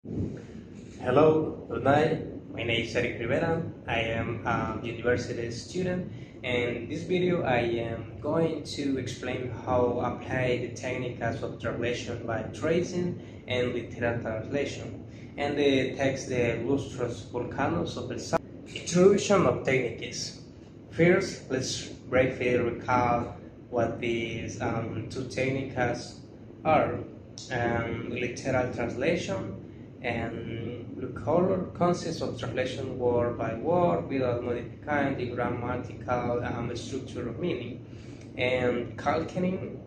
Hello, good night. My name is Eric Rivera. I am a university student, and in this video I am going to explain how apply the techniques of translation by tracing and literal translation, and the text de Lustros Volcanos of El Salvador. Introduction of techniques. First, let's briefly recall what these two techniques are. Literal translation and blue color consists of translation word by word without modifying the grammatical structure of meaning. And calquing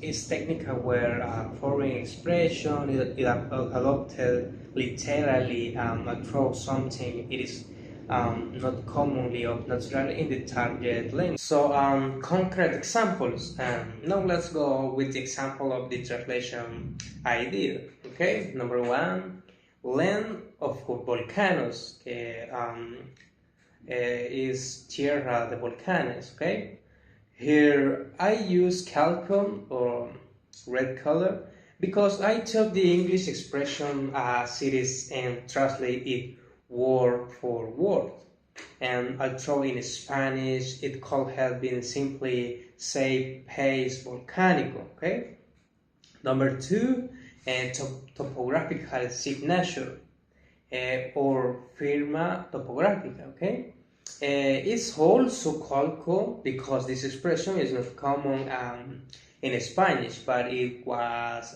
is technical where a foreign expression is adopted literally across something it is not commonly or naturally in the target language. So concrete examples. Now let's go with the example of the translation I did. Okay, number one, land of volcanoes is Tierra de Volcanes. Okay, here I use calcom or red color because I took the English expression as it is and translate it word for word. And although in Spanish it could have been simply say país volcánico. Okay. Number two, topographical signature or firma topográfica. Okay. It's also called because this expression is not common in Spanish, but it was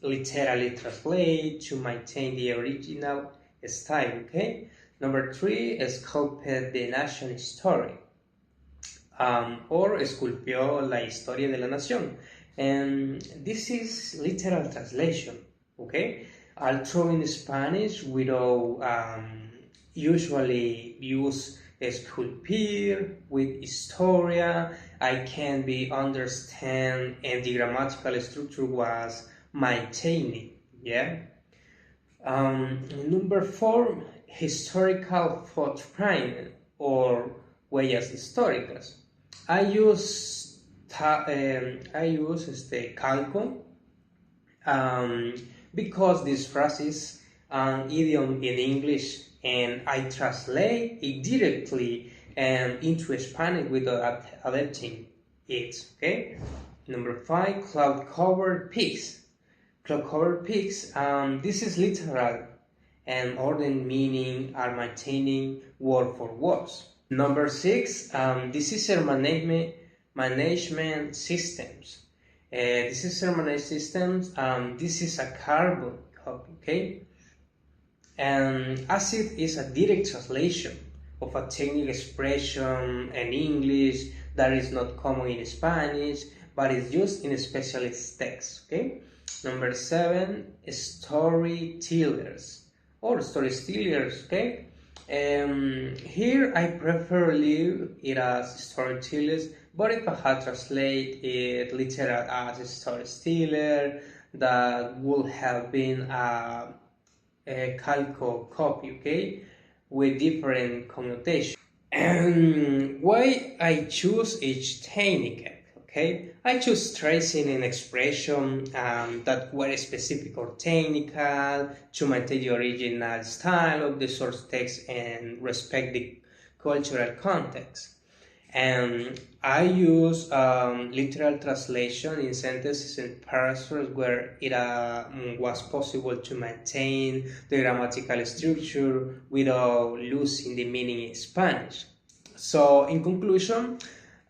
literally translated to maintain the original style. Okay. Number three, sculpted the nation story, or esculpió la historia de la nación. And this is literal translation. Okay. Although in Spanish we don't usually use esculpir with historia, I can be understand and the grammatical structure was maintained. Yeah. Number four, historical footprint or huellas históricas. I use calco because this phrase is an idiom in English and I translate it directly into Spanish without adapting it. Okay. Number five, cloud-covered peaks. Cloud-covered peaks. This is literal and ordered meaning are maintaining word for words. Number six, decision management systems. Decision management systems. This is a carbon copy. Okay. And ACID is a direct translation of a technical expression in English that is not common in Spanish, but is used in specialist texts. Okay. Number seven, storytellers or storytellers. Okay. Here I prefer leave it as storytellers, but if I had translate it literal as a storyteller, that would have been a calco copy, okay, with different connotation. And why I choose each technique? Okay, I choose tracing an expression that were specific or technical to maintain the original style of the source text and respect the cultural context. And I use literal translation in sentences and paragraphs where it was possible to maintain the grammatical structure without losing the meaning in Spanish. So, in conclusion,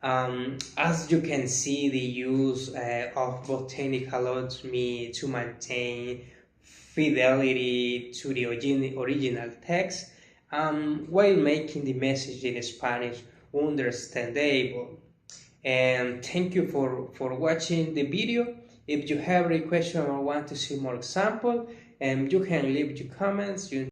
as you can see, the use of both technique allows me to maintain fidelity to the original text while making the message in Spanish understandable. And thank you for watching the video. If you have any question or want to see more example, you can leave your comments.